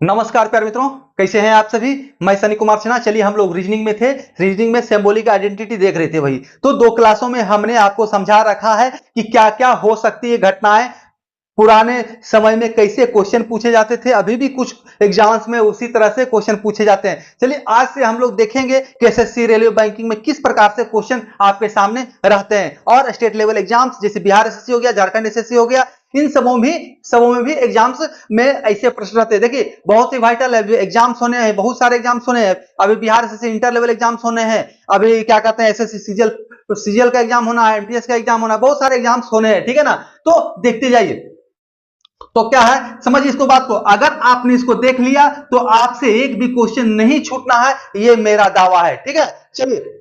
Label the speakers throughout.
Speaker 1: नमस्कार प्यारे मित्रों, कैसे हैं आप सभी। मैं सनी कुमार सिन्हा। चलिए हम लोग रीजनिंग में थे। रीजनिंग में सिंबॉलिक आइडेंटिटी देख रहे थे भाई। तो 2 क्लासों में हमने आपको समझा रखा है कि क्या क्या हो सकती है घटनाएं, पुराने समय में कैसे क्वेश्चन पूछे जाते थे, अभी भी कुछ एग्जाम्स में उसी तरह से क्वेश्चन पूछे जाते हैं। चलिए आज से हम लोग देखेंगे कि एसएससी रेलवे बैंकिंग में किस प्रकार से क्वेश्चन आपके सामने रहते हैं। और स्टेट लेवल एग्जाम्स जैसे बिहार एसएससी हो गया, झारखंड एसएससी हो गया, इन सबों में भी एग्जाम्स में ऐसे प्रश्न रहते हैं। देखिए बहुत ही वाइटल है, एग्जाम्स होने हैं, बहुत सारे एग्जाम्स होने हैं। अभी Bihar SSC inter level exams होने हैं, अभी क्या कहते हैं एसएससी सीजीएल का एग्जाम होना है, एमटीएस का एग्जाम होना है, बहुत सारे एग्जाम्स होने हैं, ठीक है ना। तो देखते जाइए। तो क्या है, समझिए इसको बात को। अगर आपने इसको देख लिया तो आपसे एक भी क्वेश्चन नहीं छूटना है, ये मेरा दावा है, ठीक है। चलिए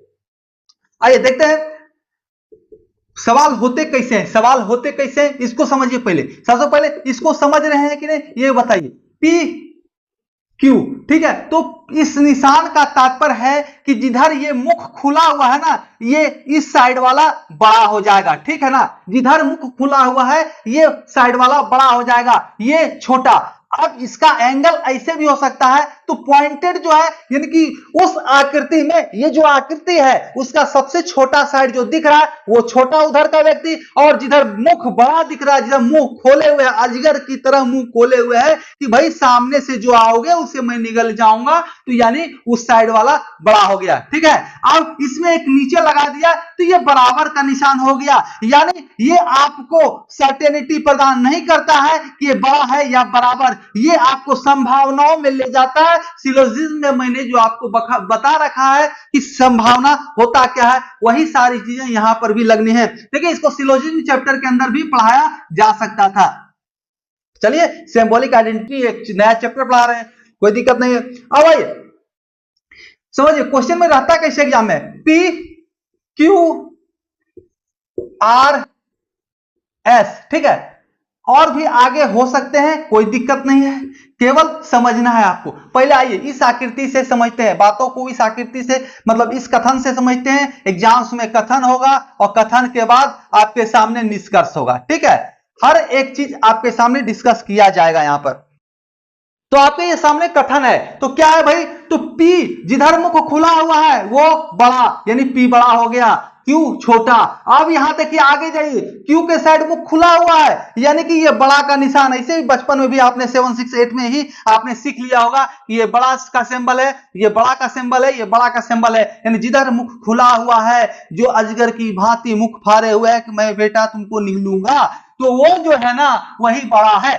Speaker 1: आइए देखते हैं सवाल होते कैसे हैं। सवाल होते कैसे हैं इसको समझिए। पहले सबसे पहले इसको समझ रहे हैं कि नहीं ये बताइए। पी क्यू, ठीक है। तो इस निशान का तात्पर्य है कि जिधर ये मुख खुला हुआ है ना, ये इस साइड वाला बड़ा हो जाएगा, ठीक है ना। जिधर मुख खुला हुआ है ये साइड वाला बड़ा हो जाएगा, ये छोटा। अब इसका एंगल ऐसे भी हो सकता है। तो पॉइंटेड जो है यानी कि उस आकृति में ये जो आकृति है उसका सबसे छोटा साइड जो दिख रहा है वो छोटा उधर का व्यक्ति, और जिधर मुख बड़ा दिख रहा है, जिधर मुंह खोले हुए है, अजगर की तरह मुंह खोले हुए है कि भाई सामने से जो आओगे उसे मैं निगल जाऊंगा, तो यानी उस साइड वाला बड़ा हो गया, ठीक है। अब इसमें एक नीचे लगा दिया तो ये बराबर का निशान हो गया। यानी ये आपको सर्टेनिटी प्रदान नहीं करता है कि ये बड़ा है या बराबर, ये आपको संभावनाओं में ले जाता है। सिलोजिज्म में मैंने जो आपको बता रखा है कि संभावना होता क्या है, वही सारी चीजें यहां पर भी लगनी है। देखिए इसको सिलोजिज्म चैप्टर के अंदर भी पढ़ाया जा सकता था। चलिए सिंबॉलिक आइडेंटिटी एक नया चैप्टर पढ़ा रहे हैं, कोई दिक्कत नहीं है। अब आइए समझिए क्वेश्चन में रहता कैसे एग्जाम में। पी क्यू आर एस, ठीक है। और भी आगे हो सकते हैं, कोई दिक्कत नहीं है, केवल समझना है आपको। पहले आइए इस आकृति से समझते हैं बातों को, इस आकृति से मतलब इस कथन से समझते हैं। एग्जाम्स में कथन होगा और कथन के बाद आपके सामने निष्कर्ष होगा, ठीक है। हर एक चीज आपके सामने डिस्कस किया जाएगा यहां पर। तो आपके ये सामने कथन है, तो क्या है भाई, तो P जिधर मुख खुला हुआ है वो बड़ा, यानी P बड़ा हो गया, Q छोटा। अब यहां तक कि आगे जाइए, Q के साइड मुख खुला हुआ है, यानी कि ये बड़ा का निशान। ऐसे भी बचपन में भी आपने 7, 6, 8 में ही आपने सीख लिया होगा कि ये बड़ा का सिंबल है, ये बड़ा का सिंबल है, ये बड़ा का सिंबल है। यानी जिधर मुख खुला हुआ है, जो अजगर की भांति मुख फाड़े हुए है कि मैं बेटा तुमको निगलूंगा, तो वो जो है ना वही बड़ा है।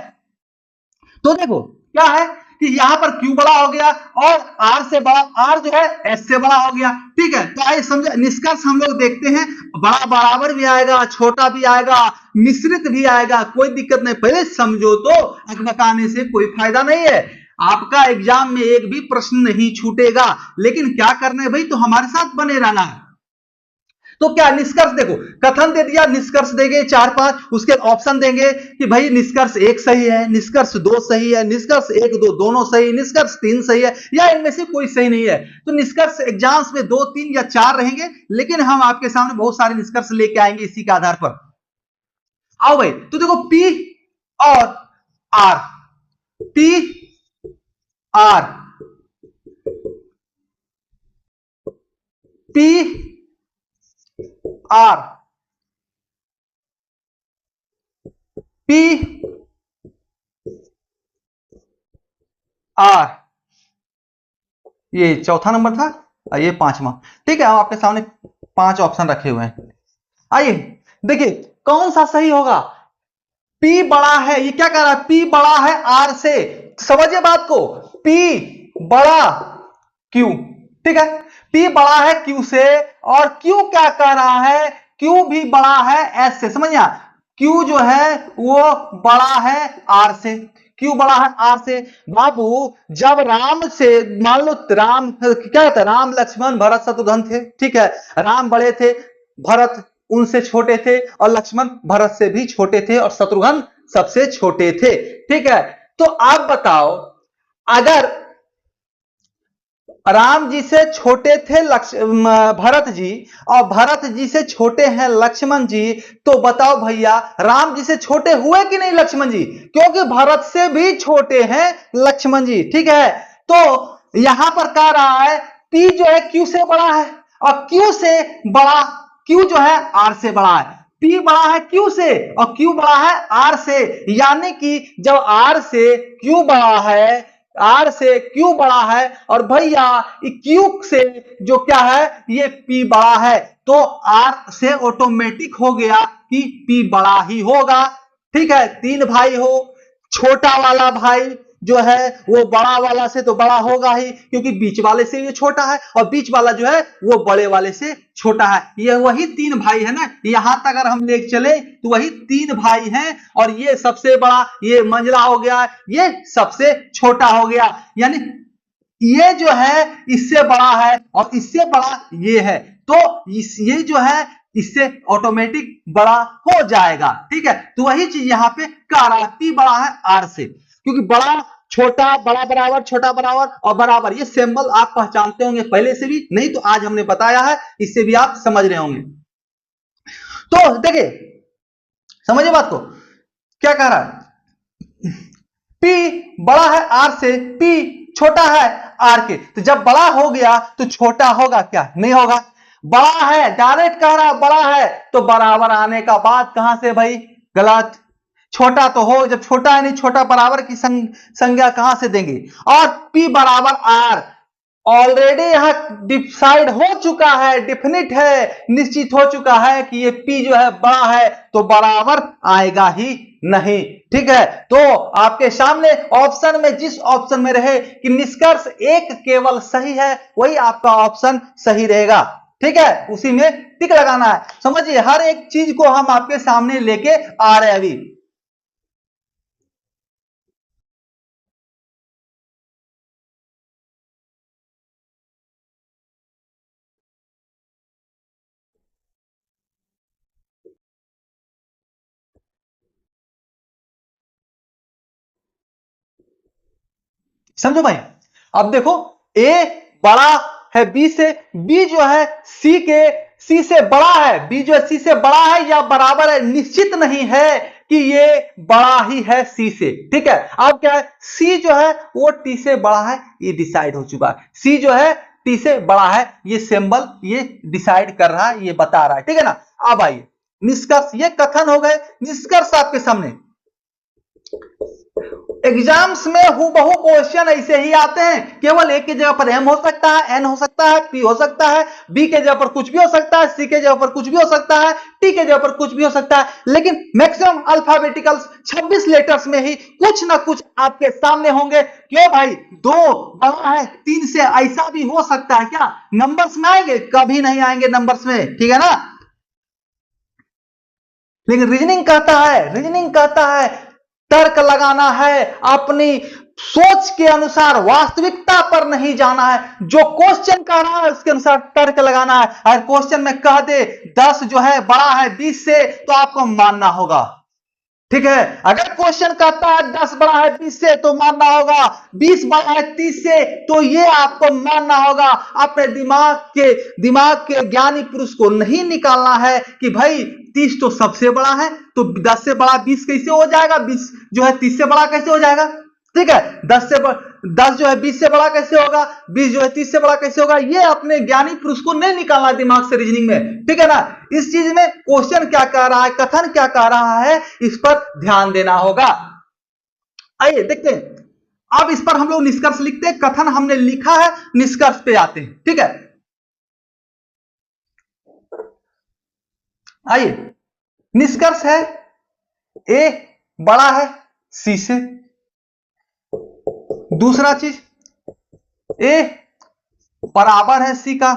Speaker 1: तो देखो क्या है कि यहां पर Q बड़ा हो गया और R से बड़ा, R जो है S से बड़ा हो गया, ठीक है। तो आइए समझे निष्कर्ष हम लोग देखते हैं। बड़ा बराबर भी आएगा, छोटा भी आएगा, मिश्रित भी आएगा, कोई दिक्कत नहीं। पहले समझो तो अकबकाने से कोई फायदा नहीं है। आपका एग्जाम में एक भी प्रश्न नहीं छूटेगा, लेकिन क्या करना है भाई, तो हमारे साथ बने रहना है। तो क्या निष्कर्ष देखो, कथन दे दिया, निष्कर्ष देंगे 4-5, उसके ऑप्शन देंगे कि भाई निष्कर्ष 1 सही है, निष्कर्ष 2 सही है, निष्कर्ष 1, 2 दोनों सही, निष्कर्ष 3 सही है, या इनमें से कोई सही नहीं है। तो निष्कर्ष एग्जाम्स में 2, 3 या 4 रहेंगे, लेकिन हम आपके सामने बहुत सारे निष्कर्ष लेके आएंगे इसी के आधार पर। आओ भाई, तो देखो P और R, P R, P R, P R, ये चौथा नंबर था और ये 5वां, ठीक है। आपके सामने 5 ऑप्शन रखे हुए हैं। आइए देखिए कौन सा सही होगा। P बड़ा है, ये क्या कह रहा है, P बड़ा है R से, समझिए बात को। P बड़ा Q, ठीक है। P बड़ा है Q से और Q क्या कह रहा है, Q भी बड़ा है S से, समझिए। Q जो है वो बड़ा है R से, Q बड़ा है R से। बाबू जब राम से, मान लो राम क्या कहता है, राम लक्ष्मण भरत शत्रुघ्न थे, ठीक है। राम बड़े थे, भरत उनसे छोटे थे, और लक्ष्मण भरत से भी छोटे थे, और शत्रुघ्न सबसे छोटे थे, ठीक है। तो आप बताओ, अगर राम जी से छोटे थे भरत जी, और भरत जी से छोटे हैं लक्ष्मण जी। तो बताओ भैया, राम जी से छोटे हुए कि नहीं लक्ष्मण जी? क्योंकि भरत से भी छोटे हैं लक्ष्मण जी। ठीक है, तो यहां पर कह रहा है पी जो है क्यू से बड़ा है, और क्यू से बड़ा, क्यू जो है आर से बड़ा है। पी बड़ा है क्यू से और क्यू बड़ा है आर से, यानी कि जब आर से क्यू बड़ा है, आर से क्यू बड़ा है, और भैया क्यू से जो क्या है ये पी बड़ा है, तो आर से ऑटोमेटिक हो गया कि पी बड़ा ही होगा। ठीक है, तीन भाई हो, छोटा वाला भाई जो है वो बड़ा वाला से तो बड़ा होगा ही, क्योंकि बीच वाले से ये छोटा है, और बीच वाला जो है वो बड़े वाले से छोटा है। ये वही तीन भाई है ना, यहां तक अगर हम ले चले तो वही तीन भाई हैं, और ये सबसे बड़ा, ये मंझला हो गया, ये सबसे छोटा हो गया। यानी ये जो है इससे बड़ा है और इससे बड़ा ये है, तो ये जो है इससे ऑटोमेटिक बड़ा हो जाएगा। ठीक है, तो वही चीज यहां पे कर रहा है, पी बड़ा है आर से, क्योंकि बड़ा छोटा, बड़ा बराबर, छोटा बराबर और बराबर, ये सिंबल आप पहचानते होंगे पहले से भी, नहीं तो आज हमने बताया है, इससे भी आप समझ रहे होंगे। तो देखिए, समझिए बात को, क्या कह रहा है, P बड़ा है R से, P छोटा है R के, तो जब बड़ा हो गया तो छोटा होगा क्या? नहीं होगा। बड़ा है, डायरेक्ट कह रहा है बड़ा है, तो बराबर आने का बात कहां से भाई? गलत। छोटा तो हो, जब छोटा है नहीं, छोटा बराबर की संज्ञा कहां से देंगे? और P बराबर R ऑलरेडी यहां डिसाइड हो चुका है, डिफिनिट है, निश्चित हो चुका है कि ये P जो है बड़ा है, तो बराबर आएगा ही नहीं। ठीक है, तो आपके सामने ऑप्शन में, जिस ऑप्शन में रहे कि निष्कर्ष एक केवल सही है, वही आपका ऑप्शन सही रहेगा। ठीक है, उसी में टिक लगाना है। समझिए, हर एक चीज को हम आपके सामने लेके आ रहे हैं अभी। समझो भाई, अब देखो, ए बड़ा है बी से, बी जो है सी से बड़ा है, बी जो है सी से बड़ा है या बराबर है, निश्चित नहीं है कि ये बड़ा ही है सी से। ठीक है, अब क्या है, सी जो है वो टी से बड़ा है, ये डिसाइड हो चुका है, सी जो है टी से बड़ा है, ये सिंबल ये डिसाइड कर रहा है, ये बता रहा है। ठीक है ना, अब आइए निष्कर्ष, ये कथन हो गए, निष्कर्ष आपके सामने। एग्जाम्स में हूबहू क्वेश्चन ऐसे ही आते हैं, केवल एक की जगह पर एम हो सकता है, एन हो सकता है, पी हो सकता है, बी के जगह पर कुछ भी हो सकता है, सी के जगह पर कुछ भी हो सकता है, टी के जगह पर कुछ भी हो सकता है, लेकिन मैक्सिमम अल्फाबेटिकल्स 26 लेटर्स में ही कुछ ना कुछ आपके सामने होंगे। क्यों भाई, दो बड़ा है तीन से, ऐसा भी हो सकता है क्या? नंबर्स में आएंगे? कभी नहीं आएंगे नंबर्स में। ठीक है ना, लेकिन रीजनिंग कहता है तर्क लगाना है, अपनी सोच के अनुसार, वास्तविकता पर नहीं जाना है, जो क्वेश्चन कह रहा है उसके अनुसार तर्क लगाना है। अगर क्वेश्चन में कह दे 10 जो है बड़ा है 20 से, तो आपको मानना होगा। ठीक है, अगर क्वेश्चन कहता है 10 बड़ा है 20 से, तो मानना होगा, 20 बड़ा है 30 से, तो ये आपको मानना होगा। अपने दिमाग के ज्ञानी पुरुष को नहीं निकालना है कि भाई 30 तो सबसे बड़ा है, तो 10 से बड़ा 20 कैसे हो जाएगा, 20 जो है 30 से बड़ा कैसे हो जाएगा? ठीक है, 10 जो है 20 से बड़ा कैसे होगा, 20 जो है 30 से बड़ा कैसे होगा? ये अपने ज्ञानी पुरुष को नहीं निकालना दिमाग से रीजनिंग में। ठीक है ना, इस चीज में क्वेश्चन क्या कह रहा है, कथन क्या कह रहा है, इस पर ध्यान देना होगा। आइए देखते हैं, अब इस पर हम लोग निष्कर्ष लिखते हैं, कथन हमने लिखा है, निष्कर्ष पे आते हैं। ठीक है, आइए, निष्कर्ष है ए बड़ा है सी से। दूसरा चीज, ए बराबर है सी का।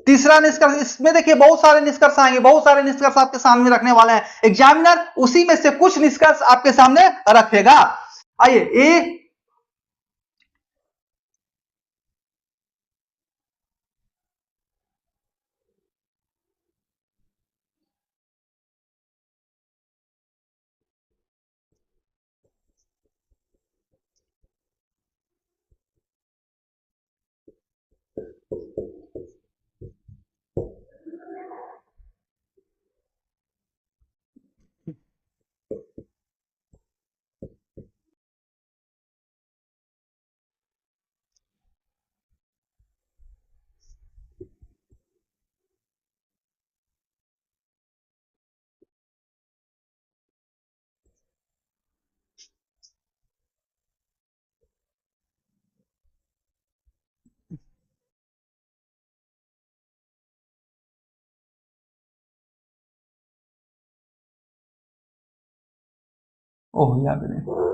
Speaker 1: तीसरा निष्कर्ष, इसमें देखिए बहुत सारे निष्कर्ष आएंगे, बहुत सारे निष्कर्ष आपके सामने रखने वाले हैं एग्जामिनर, उसी में से कुछ निष्कर्ष आपके सामने रखेगा। आइए, ए ओह याद नहीं।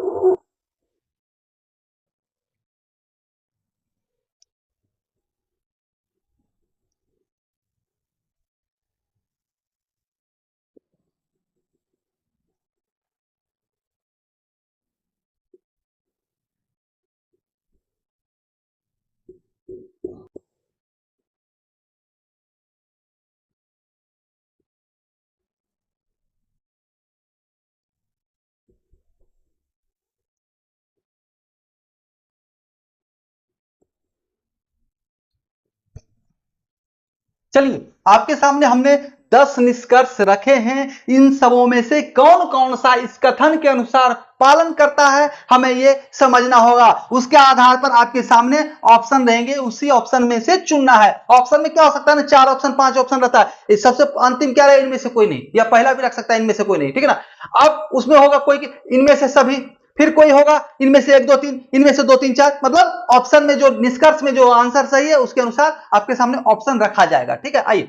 Speaker 1: चलिए आपके सामने हमने 10 निष्कर्ष रखे हैं। इन सबों में से कौन कौन सा इस कथन के अनुसार पालन करता है, हमें ये समझना होगा। उसके आधार पर आपके सामने ऑप्शन रहेंगे, उसी ऑप्शन में से चुनना है। ऑप्शन में क्या हो सकता है ना, 4 ऑप्शन 5 ऑप्शन रहता है। इस सबसे अंतिम क्या रहे, इनमें से कोई नहीं, या पहला भी रख सकता है इनमें से कोई नहीं, ठीक है ना। अब उसमें होगा कोई इनमें से सभी, फिर कोई होगा इनमें से 1 2 3, इनमें से 2 3 4, मतलब ऑप्शन में जो निष्कर्ष में जो आंसर सही है उसके अनुसार आपके सामने ऑप्शन रखा जाएगा, ठीक है। आइए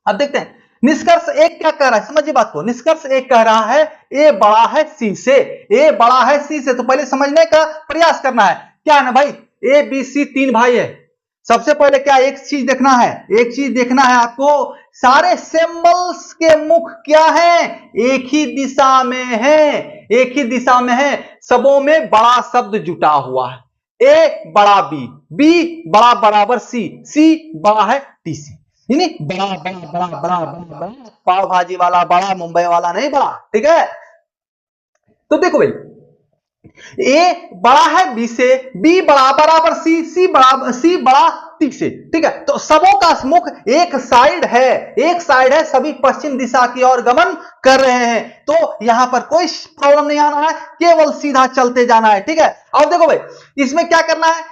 Speaker 1: अब देखते हैं निष्कर्ष 1 क्या कह रहा है, समझिए बात को। निष्कर्ष 1 कह रहा है ए बड़ा है सी से, ए बड़ा है सी से। तो पहले समझने का प्रयास करना है, क्या है ना भाई, ए बी सी 3 भाई है। सबसे पहले क्या एक चीज देखना है, एक चीज देखना है आपको, सारे सिंबल्स के मुख क्या है, एक ही दिशा में है, एक ही दिशा में है। सबों में बड़ा शब्द जुटा हुआ है, ए बड़ा बी, बी बड़ा बराबर सी, सी बड़ा है टी से। बड़ा बड़ा बड़ा बड़ा बड़ा बड़ा पाव भाजी वाला बड़ा, मुंबई वाला नहीं बड़ा, ठीक है। तो देखो भाई, ए बड़ा है बी से, बी बड़ा बराबर सी, सी बड़ा टी से, ठीक है। तो सबों का मुख एक साइड है, एक साइड है, सभी पश्चिम दिशा की ओर गमन कर रहे हैं। तो यहां पर कोई प्रॉब्लम नहीं आना है, केवल सीधा चलते जाना है, ठीक है। अब देखो भाई इसमें क्या करना है,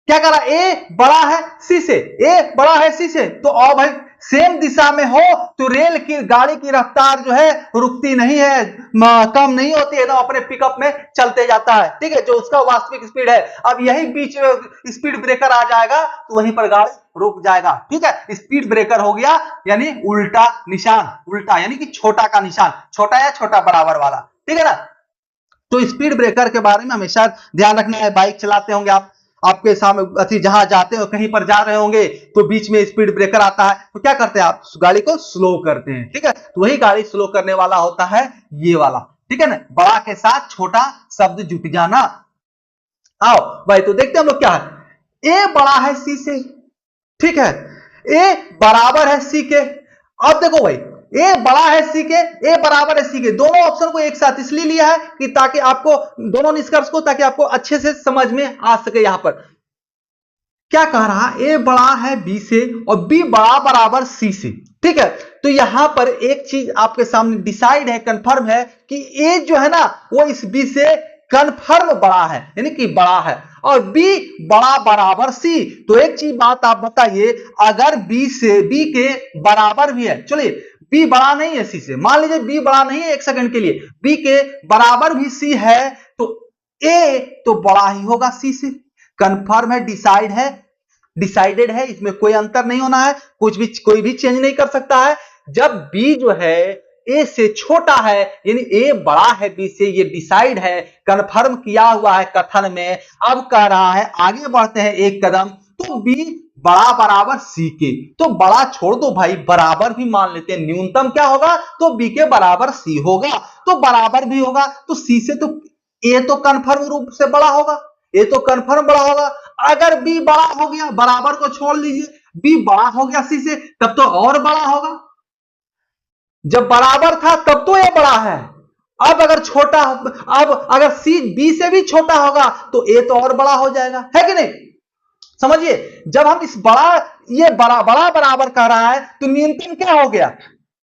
Speaker 1: क्या करा, ए बड़ा है सी से, ए बड़ा है सी से। तो और भाई सेम दिशा में हो तो रेल की गाड़ी की रफ्तार जो है रुकती नहीं है, कम नहीं होती है, तो अपने पिकअप में चलते जाता है, ठीक है, जो उसका वास्तविक स्पीड है। अब यही बीच में स्पीड ब्रेकर आ जाएगा तो वहीं पर गाड़ी रुक जाएगा, ठीक है। स्पीड ब्रेकर हो गया यानी उल्टा निशान, उल्टा यानी कि छोटा का निशान, छोटा या छोटा बराबर वाला, ठीक है ना। तो स्पीड ब्रेकर के बारे में हमेशा ध्यान रखना है। बाइक चलाते होंगे आप, आपके सामने जहां जाते हो, कहीं पर जा रहे होंगे तो बीच में स्पीड ब्रेकर आता है, तो क्या करते हैं आप, गाड़ी को स्लो करते हैं, ठीक है। तो वही गाड़ी स्लो करने वाला होता है ये वाला, ठीक है ना, बड़ा के साथ छोटा शब्द जुट जाना। आओ भाई तो देखते हैं हम लोग क्या है, ए बड़ा है सी से, ठीक है, ए बराबर है सी के। अब देखो भाई ए बड़ा है सी के, ए बराबर है सी के, दोनों ऑप्शन को एक साथ इसलिए लिया है कि ताकि आपको दोनों निष्कर्ष को, ताकि आपको अच्छे से समझ में आ सके। यहां पर क्या कह रहा है, ए बड़ा है बी से और बी बड़ा बराबर सी से, ठीक है। तो यहां पर एक चीज आपके सामने डिसाइड है, कंफर्म है कि ए जो है ना वो इस बी से कंफर्म बड़ा है, यानी कि बड़ा है, और बी बड़ा बराबर सी। तो एक चीज बात आप बताइए, अगर बी से बी के बराबर भी है, चलिए बी बड़ा नहीं है सी से, मान लीजिए बी बड़ा नहीं है, एक सेकंड के लिए बी के बराबर भी सी है, तो ए तो बड़ा ही होगा सी से, कंफर्म है, डिसाइड है, डिसाइडेड है, इसमें कोई अंतर नहीं होना है, कुछ भी कोई भी चेंज नहीं कर सकता है। जब बी जो है ए से छोटा है, यानी ए बड़ा है बी से, ये डिसाइड है, कंफर्म किया हुआ है कथन में। अब कह रहा है आगे बढ़ते हैं एक कदम, तो बी बड़ा बराबर सी के, तो बड़ा छोड़ दो भाई, बराबर भी मान लेते हैं, न्यूनतम क्या होगा, तो बी के बराबर सी होगा, तो बराबर भी होगा, तो सी से तो ए तो कंफर्म रूप से बड़ा होगा, ए तो कंफर्म बड़ा होगा। अगर बी बड़ा हो गया, बराबर को छोड़ लीजिए, बी बड़ा हो गया सी से, तब तो और बड़ा होगा, जब बराबर था तब तो ये बड़ा है। अब अगर छोटा, अब अगर सी बी से भी छोटा होगा तो ए तो और बड़ा हो जाएगा, है कि नहीं। समझिए जब हम इस बड़ा, ये बड़ा बड़ा बराबर कर रहा है तो न्यूनतम क्या हो गया,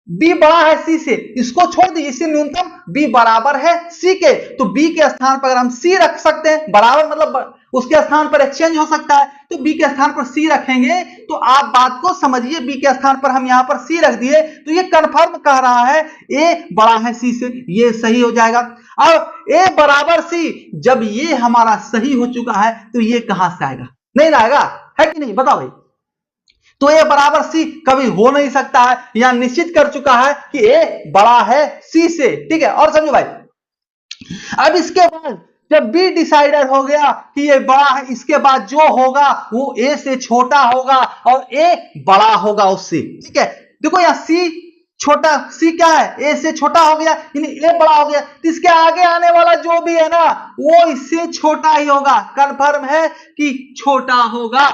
Speaker 1: बी बड़ा है सी से, इसको छोड़ दीजिए, इससे न्यूनतम बी बराबर है सी के, तो बी के स्थान पर अगर हम सी रख सकते हैं, बराबर मतलब उसके स्थान पर एक्सचेंज हो सकता है, तो बी के स्थान पर सी रखेंगे, तो आप बात को समझिए, बी के स्थान पर हम यहां पर सी रख दिए, तो ये कंफर्म कह रहा है ए बड़ा है सी से, ये सही हो जाएगा। अब ए बराबर सी, जब ये हमारा सही हो चुका है तो ये कहां से आएगा, नहीं आएगा, है कि नहीं, बताओ भाई। तो ए बराबर सी कभी हो नहीं सकता है, यहां निश्चित कर चुका है कि ए बड़ा है सी से, ठीक है। और समझो भाई अब इसके बाद जब बी डिसाइडर हो गया कि ये बड़ा है, इसके बाद जो होगा वो ए से छोटा होगा और ए बड़ा होगा उससे। ठीक है, देखो यहां सी छोटा, सी क्या है, ए से छोटा हो गया, यानी ए बड़ा हो गया, तो इसके आगे आने वाला जो भी है ना वो इससे छोटा ही होगा। कंफर्म है कि छोटा होगा,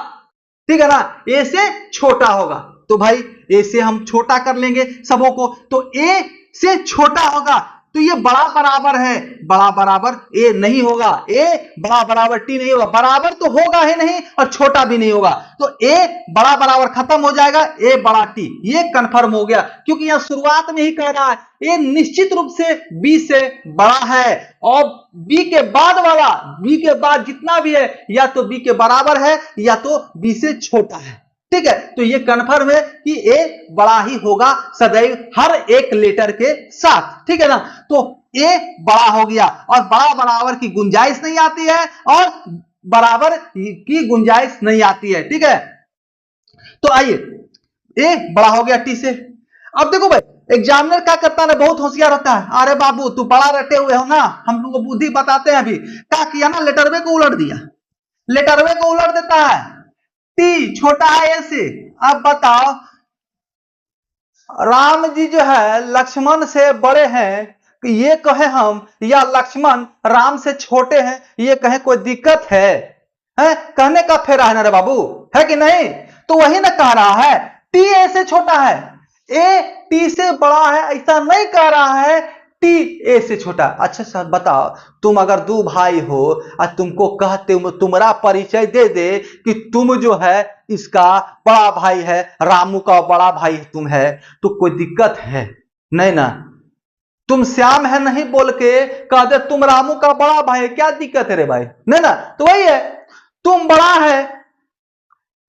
Speaker 1: ठीक है ना, ए से छोटा होगा। तो भाई ए से हम छोटा कर लेंगे सबों को, तो ए से छोटा होगा, तो ये बड़ा बराबर है, बड़ा बराबर ए नहीं होगा, ए बड़ा बराबर टी नहीं होगा, बराबर तो होगा ही नहीं और छोटा भी नहीं होगा, तो ए बड़ा बराबर खत्म हो जाएगा, ए बड़ा टी, ये कंफर्म हो गया। क्योंकि यहां शुरुआत में ही कह रहा है ए निश्चित रूप से बी से बड़ा है, और बी के बाद वाला, बी के बाद जितना भी है या तो बी के बराबर है या तो बी से छोटा है। ठीक है, तो ये कंफर्म है कि ए बड़ा ही होगा सदैव हर एक लेटर के साथ। ठीक है ना, तो ए बड़ा हो गया और बड़ा बराबर की गुंजाइश नहीं आती है और बराबर की गुंजाइश नहीं आती है। ठीक है, तो आइए ए बड़ा हो गया टी से। अब देखो भाई एग्जामिनर क्या करता है, बहुत होशियार होता है, अरे बाबू तू बड़ा रटे हुए हो ना, हम लोग को बुद्धि बताते हैं। अभी क्या किया ना, लेटर वे को उलट दिया, लेटर वे को उलट देता है, टी छोटा है ए से। अब बताओ राम जी जो है लक्ष्मण से बड़े हैं, ये कहे हम, या लक्ष्मण राम से छोटे हैं ये कहे, कोई दिक्कत है? कहने का फेरा है ना रे बाबू, है कि नहीं? तो वही ना कह रहा है टी ए से छोटा है, ए टी से बड़ा है, ऐसा नहीं कह रहा है टी ए से छोटा। अच्छा सर बताओ, तुम अगर दो भाई हो और तुमको कहते तुम्हारा परिचय दे दे कि तुम जो है इसका बड़ा भाई है, रामू का बड़ा भाई तुम है, तो कोई दिक्कत है? नहीं ना, तुम श्याम है नहीं बोल के कह दे तुम रामू का बड़ा भाई है, क्या दिक्कत है रे भाई? नहीं ना, तो वही है, तुम बड़ा है,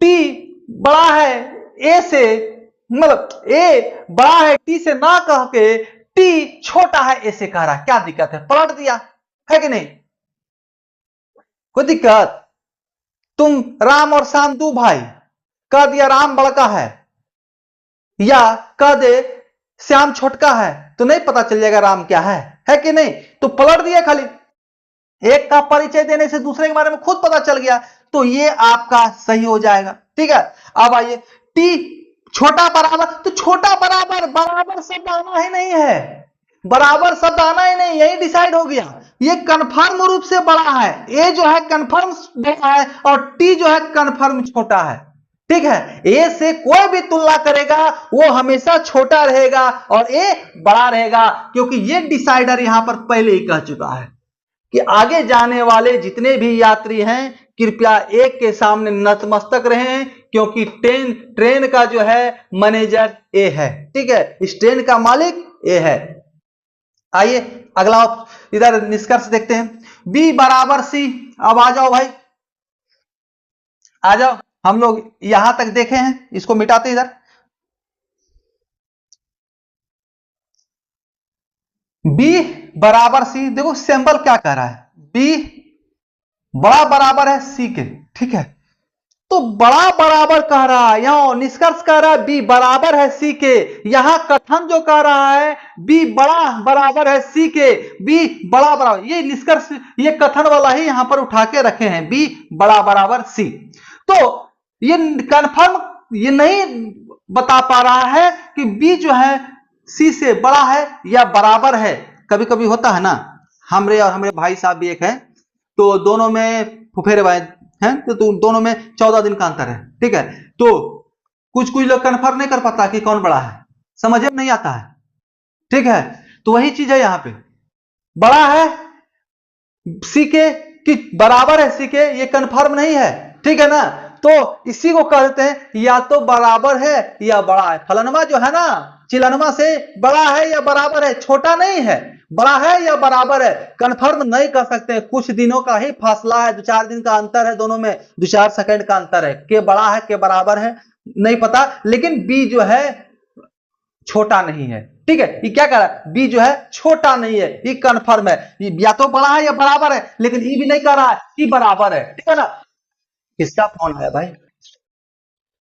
Speaker 1: टी बड़ा है ए से, मतलब ए बड़ा है टी से ना कह के टी छोटा है ए से कह रहा, क्या दिक्कत है? पलट दिया, है कि नहीं? कोई दिक्कत? तुम राम और श्याम दो भाई, कह दिया राम बड़का है या कह दे श्याम छोटका है, तो नहीं पता चल जाएगा राम क्या है कि नहीं? तो पलट दिया, खाली एक का परिचय देने से दूसरे के बारे में खुद पता चल गया, तो ये आपका सही हो जाएगा। ठीक है, अब आइए टी छोटा बराबर, तो छोटा बराबर, बराबर शब्द आना ही नहीं है, बराबर शब्द आना ही नहीं, यही डिसाइड हो गया, ये कन्फर्म रूप से बड़ा है, ए जो है कन्फर्म बड़ा है और टी जो है कन्फर्म छोटा है। ठीक है, ए से कोई भी तुलना करेगा वो हमेशा छोटा रहेगा और ए बड़ा रहेगा, क्योंकि ये डिसाइडर यहां पर पहले ही कह चुका है कि आगे जाने वाले जितने भी यात्री हैं कृपया एक के सामने नतमस्तक रहें, क्योंकि ट्रेन का जो है मैनेजर ए है। ठीक है, इस ट्रेन का मालिक ए है। आइए अगला इधर निष्कर्ष देखते हैं, बी बराबर सी। अब आ जाओ भाई, आ जाओ, हम लोग यहां तक देखे हैं, इसको मिटाते इधर। बी बराबर सी, देखो सिंबल क्या कह रहा है, बी बड़ा बराबर है सी के। ठीक है, तो बड़ा बराबर कह रहा है, यहां निष्कर्ष कह रहा है बी बराबर है सी के, यहां कथन जो कह रहा है बी बड़ा बराबर है सी के, बी बड़ा बराबर, ये निष्कर्ष ये कथन वाला ही यहां पर उठा के रखे हैं, बी बड़ा बराबर सी। तो ये कंफर्म ये नहीं बता पा रहा है कि बी जो है सी से बड़ा है या बराबर है। कभी कभी होता है ना, हमरे और हमारे भाई साहब भी एक है, तो दोनों में फुफेरे भाई हैं, तो दोनों में 14 दिन का अंतर है। ठीक है, तो कुछ लोग कंफर्म नहीं कर पाता कि कौन बड़ा है, समझ में नहीं आता है। ठीक है, तो वही चीज है यहां पे, बड़ा है सी के कि बराबर है सी के, ये कंफर्म नहीं है। ठीक है ना, तो इसी को कहते हैं या तो बराबर है या बड़ा है। फलनमा जो है ना चिलनमा से बड़ा है या बराबर है, छोटा नहीं है, बड़ा है या बराबर है, कंफर्म नहीं कर सकते। कुछ दिनों का ही फासला है, 2-4 दिन का अंतर है, दोनों में 2-4 सेकंड का अंतर है, के बड़ा है के बराबर है नहीं पता, लेकिन बी जो है छोटा नहीं है। ठीक है, ये क्या कह रहा है, बी जो है छोटा नहीं है, ये कंफर्म है, ये या तो बड़ा है या बराबर है, लेकिन ये भी नहीं कह रहा है कि बराबर है। ठीक है ना, किसका फोन है भाई?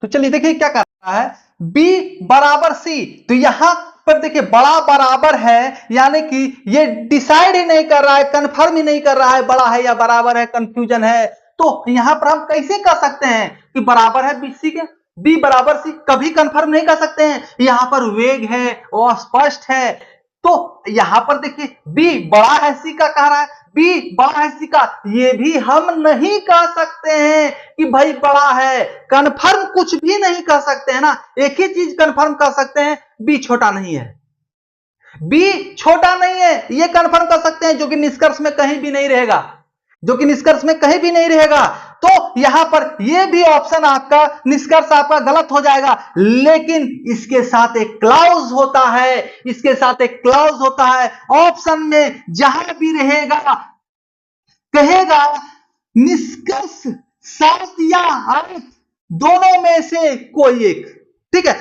Speaker 1: तो चलिए देखिए क्या कर रहा है, बी बराबर सी, तो यहां पर देखिए बड़ा बराबर है, यानी कि ये डिसाइड ही नहीं कर रहा है, कंफर्म ही नहीं कर रहा है बड़ा है या बराबर है, कंफ्यूजन है। तो यहां पर हम कैसे कह सकते हैं कि बराबर है बी सी के, बी बराबर सी? कभी कंफर्म नहीं कर सकते हैं, यहां पर वेग है और स्पष्ट है। तो यहां पर देखिए बी बड़ा है सी का कह रहा है, बी बड़ा है सी का, ये भी हम नहीं कह सकते हैं कि भाई बड़ा है। कंफर्म कुछ भी नहीं कह सकते हैं ना, एक ही चीज कंफर्म कर सकते हैं, बी छोटा नहीं है, बी छोटा नहीं है, ये कंफर्म कर सकते हैं, जो कि निष्कर्ष में कहीं भी नहीं रहेगा, जो कि निष्कर्ष में कहीं भी नहीं रहेगा। तो यहां पर ये भी ऑप्शन आपका, निष्कर्ष आपका गलत हो जाएगा। लेकिन इसके साथ एक क्लॉज होता है, इसके साथ एक क्लॉज होता है, ऑप्शन में जहां भी रहेगा कहेगा निष्कर्ष 7 या 8 दोनों में से कोई एक। ठीक है,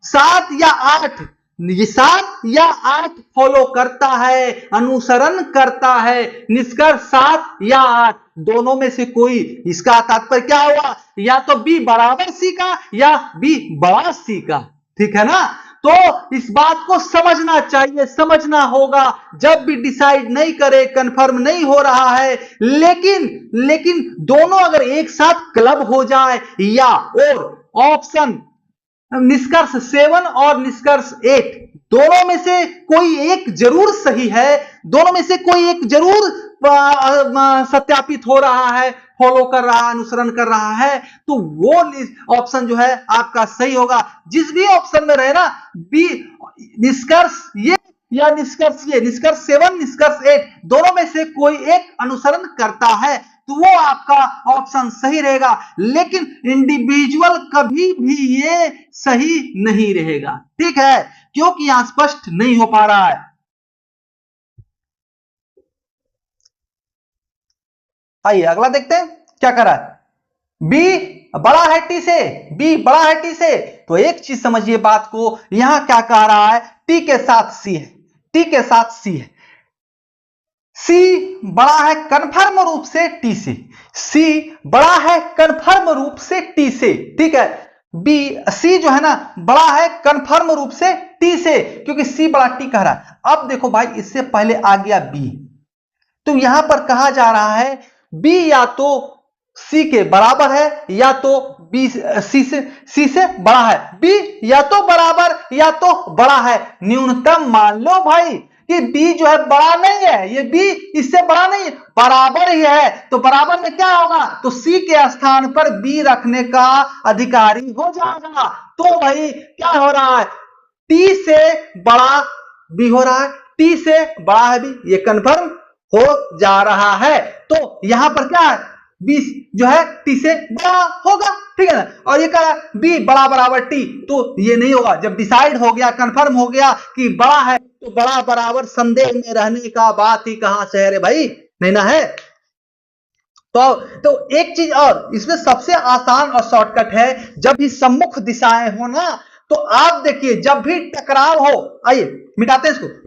Speaker 1: 7 या 8, ये 7 या 8 फॉलो करता है, अनुसरण करता है, निष्कर्ष 7 या 8 दोनों में से कोई। इसका तात्पर्य क्या हुआ, या तो बी बराबर सी का या बी बड़ा सी का। ठीक है ना, तो इस बात को समझना चाहिए, समझना होगा। जब भी डिसाइड नहीं करे, कंफर्म नहीं हो रहा है, लेकिन दोनों अगर एक साथ क्लब हो जाए, या और ऑप्शन निष्कर्ष 7 और निष्कर्ष 8 दोनों में से कोई एक जरूर सही है, दोनों में से कोई एक जरूर सत्यापित हो रहा है, फॉलो कर रहा है, अनुसरण कर रहा है, तो वो ऑप्शन जो है आपका सही होगा। जिस भी ऑप्शन में रहे ना, बी निष्कर्ष ये या निष्कर्ष ये, निष्कर्ष 7 निष्कर्ष 8 दोनों में से कोई एक अनुसरण करता है, तो वो आपका ऑप्शन सही रहेगा। लेकिन इंडिविजुअल कभी भी ये सही नहीं रहेगा। ठीक है, क्योंकि यहां स्पष्ट नहीं हो पा रहा है। आइए अगला देखते हैं क्या कर रहा है। बी बड़ा है टी से, बी बड़ा है टी से, तो एक चीज समझिए बात को, यहां क्या कह रहा है, टी के साथ सी है, टी के साथ सी है, सी बड़ा है कन्फर्म रूप से टी से, सी बड़ा है कन्फर्म रूप से टी से। ठीक है, बी सी जो है ना बड़ा है कन्फर्म रूप से टी से, क्योंकि सी बड़ा टी कह रहा है। अब देखो भाई, इससे पहले आ गया बी, तो यहां पर कहा जा रहा है बी या तो सी के बराबर है या तो बी सी से बड़ा है, बी या तो बराबर या तो बड़ा है। न्यूनतम मान लो भाई कि बी जो है बड़ा नहीं है, ये बी इससे बड़ा नहीं है, बराबर ही है, तो बराबर में क्या होगा, तो सी के स्थान पर बी रखने का अधिकारी हो जाएगा। तो भाई क्या हो रहा है, टी से बड़ा बी हो रहा है, टी से बड़ा है बी, ये कंफर्म हो जा रहा है। तो यहां पर क्या है, बी जो है टी से बड़ा होगा। ठीक है ना, और ये कहा बी बड़ा बराबर टी, तो ये नहीं होगा। जब डिसाइड हो गया, कंफर्म हो गया कि बड़ा है, तो बड़ा बराबर संदेह में रहने का बात ही कहां से है रे भाई, नहीं ना है। तो एक चीज और इसमें सबसे आसान और शॉर्टकट है, जब भी सम्मुख दिशाएं हो ना, तो आप देखिए जब भी टकराव हो, आइए मिटाते हैं इसको।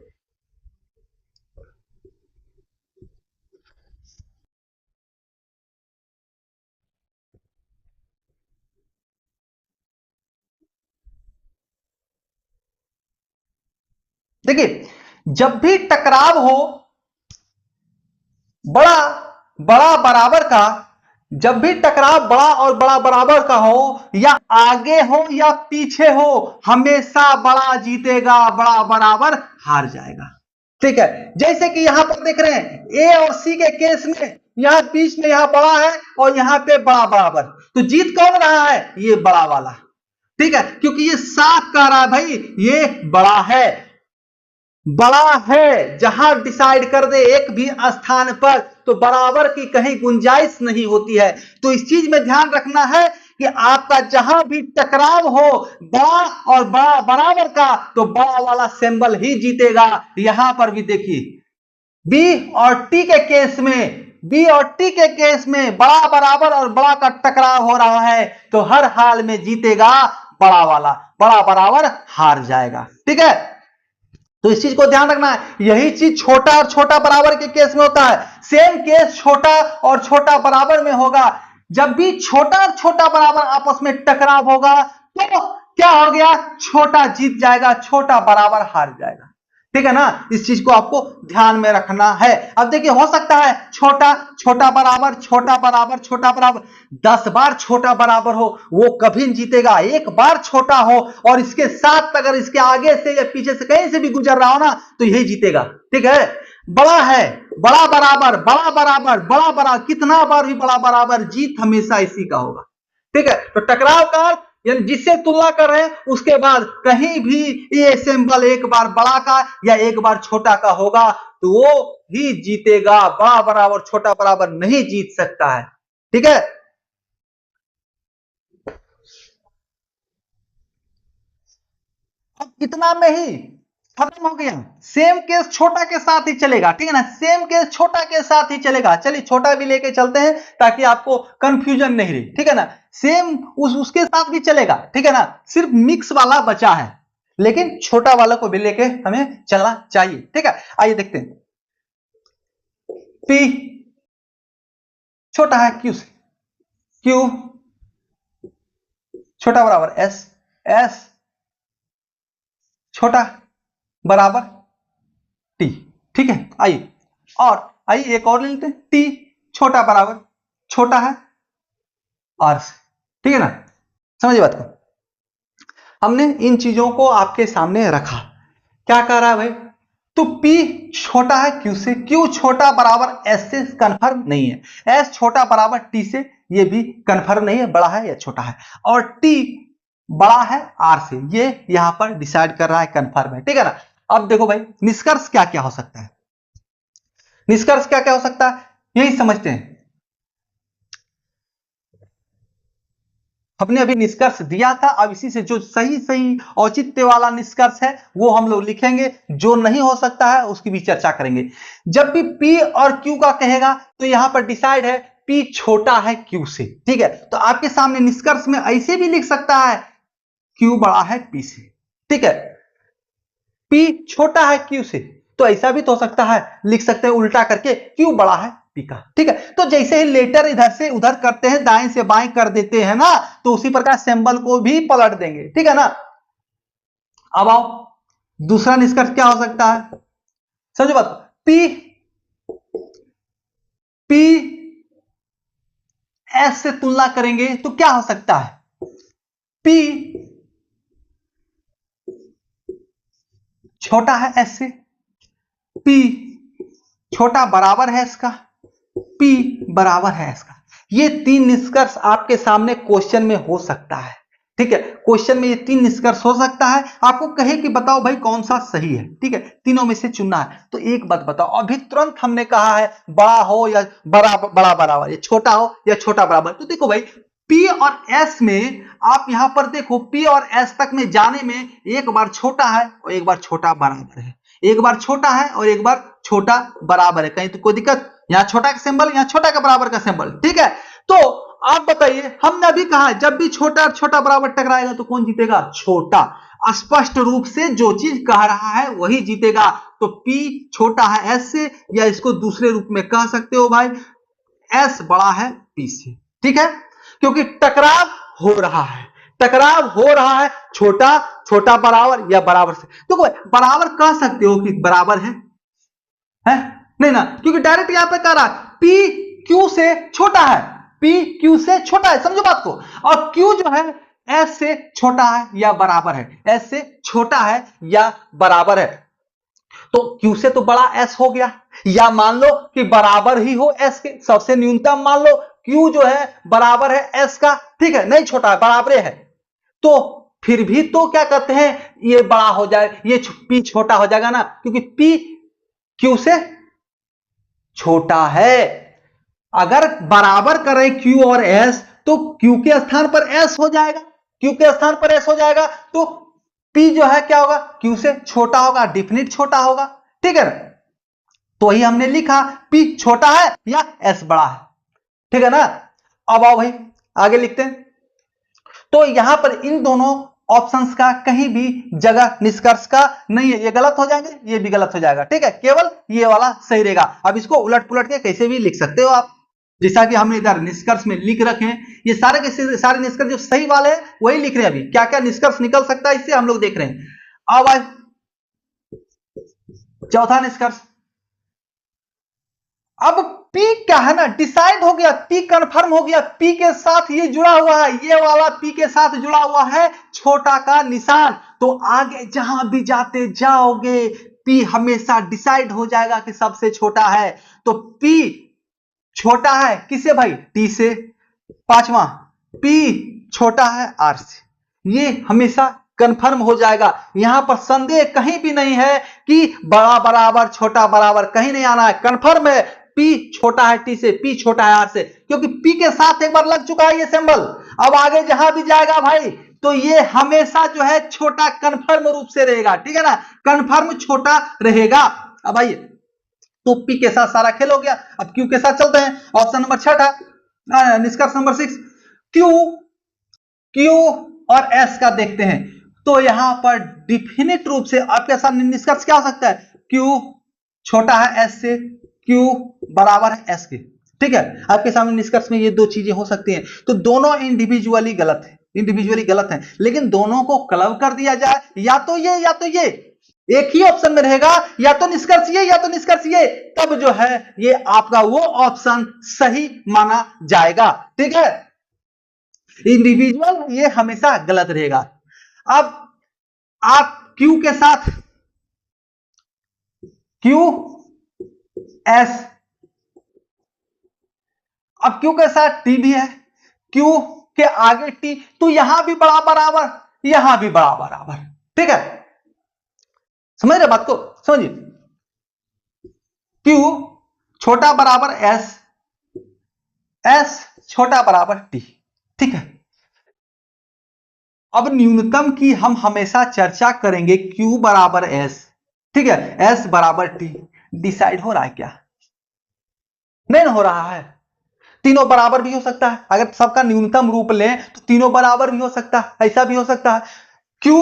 Speaker 1: देखिए जब भी टकराव हो बड़ा बड़ा बराबर का, जब भी टकराव बड़ा और बड़ा बराबर का हो, या आगे हो या पीछे हो, हमेशा बड़ा जीतेगा, बड़ा बराबर हार जाएगा। ठीक है, जैसे कि यहां पर देख रहे हैं ए और सी के केस में, यहां बीच में यहां बड़ा है और यहां पे बड़ा बराबर, तो जीत कौन रहा है, ये बड़ा वाला। ठीक है, क्योंकि ये साफ कह रहा है भाई ये बड़ा है, बड़ा है। जहां डिसाइड कर दे एक भी स्थान पर, तो बराबर की कहीं गुंजाइश नहीं होती है। तो इस चीज में ध्यान रखना है कि आपका जहां भी टकराव हो बड़ा और बड़ा बराबर का, तो बड़ा वाला सिंबल ही जीतेगा। यहां पर भी देखिए बी और टी के केस में, बी और टी के केस में बड़ा बराबर और बड़ा का टकराव हो रहा है, तो हर हाल में जीतेगा बड़ा वाला, बड़ा बराबर हार जाएगा। ठीक है, तो इस चीज को ध्यान रखना है। यही चीज छोटा और छोटा बराबर के केस में होता है, सेम केस छोटा और छोटा बराबर में होगा। जब भी छोटा और छोटा बराबर आपस में टकराव होगा, तो क्या हो गया, छोटा जीत जाएगा, छोटा बराबर हार जाएगा। ठीक है ना, इस चीज को आपको ध्यान में रखना है। अब देखिए हो सकता है छोटा छोटा बराबर छोटा बराबर छोटा बराबर 10 बार छोटा बराबर हो, वो कभी नहीं जीतेगा। एक बार छोटा हो और इसके साथ अगर इसके आगे से या पीछे से कहीं से भी गुजर रहा हो ना तो यही जीतेगा। ठीक है, बड़ा है, बड़ा बराबर बड़ा बराबर बड़ा बराबर, कितना बार भी बड़ा बराबर, जीत हमेशा इसी का होगा। ठीक है, तो टकराव का अर्थ यानी जिससे तुलना कर रहे हैं उसके बाद कहीं भी ये सिंबल एक बार बड़ा का या एक बार छोटा का होगा तो वो ही जीतेगा, बड़ा बराबर छोटा बराबर नहीं जीत सकता है। ठीक है, अब इतना में ही खत्म हो गया। सेम केस छोटा के साथ ही चलेगा। ठीक है ना, सेम केस छोटा के साथ ही चलेगा। चलिए छोटा भी लेके चलते हैं ताकि आपको कंफ्यूजन नहीं रही। ठीक है ना, सेम उसके साथ भी चलेगा। ठीक है ना, सिर्फ मिक्स वाला बचा है, लेकिन छोटा वाला को भी लेके हमें चलना चाहिए। ठीक है, आइए देखते हैं। P छोटा है Q से, Q छोटा बराबर S, S छोटा बराबर T। ठीक है, आइए और आइए एक और ले लेते हैं। T छोटा बराबर छोटा है R से। ठीक है ना, समझिए बात को। हमने इन चीजों को आपके सामने रखा, क्या कह रहा है भाई, तो P छोटा है Q से, Q छोटा बराबर S से कन्फर्म नहीं है, S छोटा बराबर T से ये भी कन्फर्म नहीं है, बड़ा है या छोटा है, और T बड़ा है R से, ये यहां पर डिसाइड कर रहा है, कन्फर्म है। ठीक है ना, अब देखो भाई निष्कर्ष क्या क्या हो सकता है, निष्कर्ष क्या क्या हो सकता है यही समझते हैं। हमने अभी निष्कर्ष दिया था, अब इसी से जो सही सही औचित्य वाला निष्कर्ष है वो हम लोग लिखेंगे, जो नहीं हो सकता है उसकी भी चर्चा करेंगे। जब भी P और Q का कहेगा तो यहां पर डिसाइड है P छोटा है Q से। ठीक है, तो आपके सामने निष्कर्ष में ऐसे भी लिख सकता है Q बड़ा है P से। ठीक है, P छोटा है Q से, तो ऐसा भी तो हो सकता है, लिख सकते हैं उल्टा करके Q बड़ा है P का। ठीक है, तो जैसे ही लेटर इधर से उधर करते हैं, दाएं से बाएं कर देते हैं ना, तो उसी प्रकार सिंबल को भी पलट देंगे। ठीक है ना, अब आओ दूसरा निष्कर्ष क्या हो सकता है, समझो बात। P P S से तुलना करेंगे तो क्या हो सकता है, P छोटा है S से, P छोटा बराबर है इसका, P बराबर है इसका। ये तीन निष्कर्ष आपके सामने क्वेश्चन में हो सकता है। ठीक है, क्वेश्चन में ये तीन निष्कर्ष हो सकता है, आपको कहे कि बताओ भाई कौन सा सही है। ठीक है, तीनों में से चुनना है, तो एक बात बताओ, अभी तुरंत हमने कहा है बड़ा हो या बड़ा बराबर, या छोटा हो या छोटा बराबर। तो देखो भाई P और S में आप यहां पर देखो, P और S तक में जाने में एक बार छोटा है और एक बार छोटा बराबर है, एक बार छोटा है और एक बार छोटा बराबर है, कहीं तो कोई दिक्कत, यहां छोटा का सिंबल यहां छोटा का बराबर का सिंबल। ठीक है, तो आप बताइए, हमने अभी कहा जब भी छोटा और छोटा बराबर टकराएगा तो कौन जीतेगा, छोटा। स्पष्ट रूप से जो चीज कह रहा है वही जीतेगा। तो P छोटा है S से, या इसको दूसरे रूप में कह सकते हो भाई S बड़ा है P से। ठीक है, क्योंकि टकराव हो रहा है, टकराव हो रहा है छोटा छोटा बराबर या बराबर से। तो बराबर कह सकते हो कि बराबर है नहीं ना, क्योंकि डायरेक्ट यहां पे कह रहा है P Q से छोटा है, P Q से छोटा है, समझो बात को, और Q जो है S से छोटा है या बराबर है, S से छोटा है या बराबर है। तो Q से तो बड़ा S हो गया, या मान लो कि बराबर ही हो S के, सबसे न्यूनतम मान लो Q जो है बराबर है S का। ठीक है, नहीं छोटा है, बराबर है, तो फिर भी तो क्या कहते हैं, ये बड़ा हो जाए, ये P छोटा हो जाएगा ना, क्योंकि P Q से छोटा है। अगर बराबर करें Q और S तो Q के स्थान पर S हो जाएगा, Q के स्थान पर S हो जाएगा, तो P जो है क्या होगा, Q से छोटा होगा, डिफिनिट छोटा होगा। ठीक है ना, तो वही हमने लिखा P छोटा है या S बड़ा है। ठीक है ना, अब आओ भाई आगे लिखते हैं। तो यहां पर इन दोनों ऑप्शंस का कहीं भी जगह निष्कर्ष का नहीं है, ये गलत हो जाएंगे, ये भी गलत हो जाएगा। ठीक है, केवल ये वाला सही रहेगा। अब इसको उलट पुलट के कैसे भी लिख सकते हो आप। जैसा कि हमने इधर निष्कर्ष में लिख रखे हैं, ये सारे के सारे निष्कर्ष जो सही वाले हैं वही लिख रहे हैं। अभी क्या क्या निष्कर्ष निकल सकता है इससे हम लोग देख रहे हैं। अब आज चौथा निष्कर्ष, अब P क्या है ना, डिसाइड हो गया, P कंफर्म हो गया, P के साथ ये जुड़ा हुआ है, ये वाला P के साथ जुड़ा हुआ है छोटा का निशान। तो आगे जहां भी जाते जाओगे P हमेशा डिसाइड हो जाएगा कि सबसे छोटा है। तो P छोटा है किससे भाई, T से। पांचवा, P छोटा है R से, ये हमेशा कंफर्म हो जाएगा। यहां पर संदेह कहीं भी नहीं है कि बड़ा बराबर छोटा बराबर, कहीं नहीं आना है, कंफर्म है P छोटा है T से, P छोटा है R से, क्योंकि P के साथ एक बार लग चुका है ये सिंबल। अब आगे जहां भी जाएगा भाई तो ये हमेशा जो है छोटा कंफर्म रूप से रहेगा, ठीक है ना, कंफर्म छोटा रहेगा। अब आइए, तो P के साथ सारा खेल हो गया। अब Q के साथ चलते हैं, ऑप्शन नंबर 6 निष्कर्ष नंबर 6, Q और S का देखते हैं। तो यहां पर डिफिनिट रूप से आपके सामने निष्कर्ष क्या हो सकता है, Q छोटा है S से, Q बराबर है S के, ठीक है। आपके सामने निष्कर्ष में ये दो चीजें हो सकती हैं। तो दोनों इंडिविजुअली गलत है, इंडिविजुअली गलत है, लेकिन दोनों को क्लब कर दिया जाए, या तो ये या तो ये, एक ही ऑप्शन में रहेगा, या तो निष्कर्ष ये या तो निष्कर्ष ये, तब जो है ये आपका वो ऑप्शन सही माना जाएगा, ठीक है। इंडिविजुअल ये हमेशा गलत रहेगा। अब आप Q के साथ Q S, अब Q के साथ T भी है, Q के आगे T, तो यहां भी बड़ा बराबर, यहां भी बड़ा बराबर, ठीक है। समझ रहे बात को, समझिए, Q छोटा बराबर S, S छोटा बराबर T, ठीक है। अब न्यूनतम की हम हमेशा चर्चा करेंगे, Q बराबर S, ठीक है, S बराबर T। डिसाइड हो रहा है क्या, नहीं हो रहा है। तीनों बराबर भी हो सकता है, अगर सबका न्यूनतम रूप लें तो तीनों बराबर भी हो सकता है, ऐसा भी हो सकता है। Q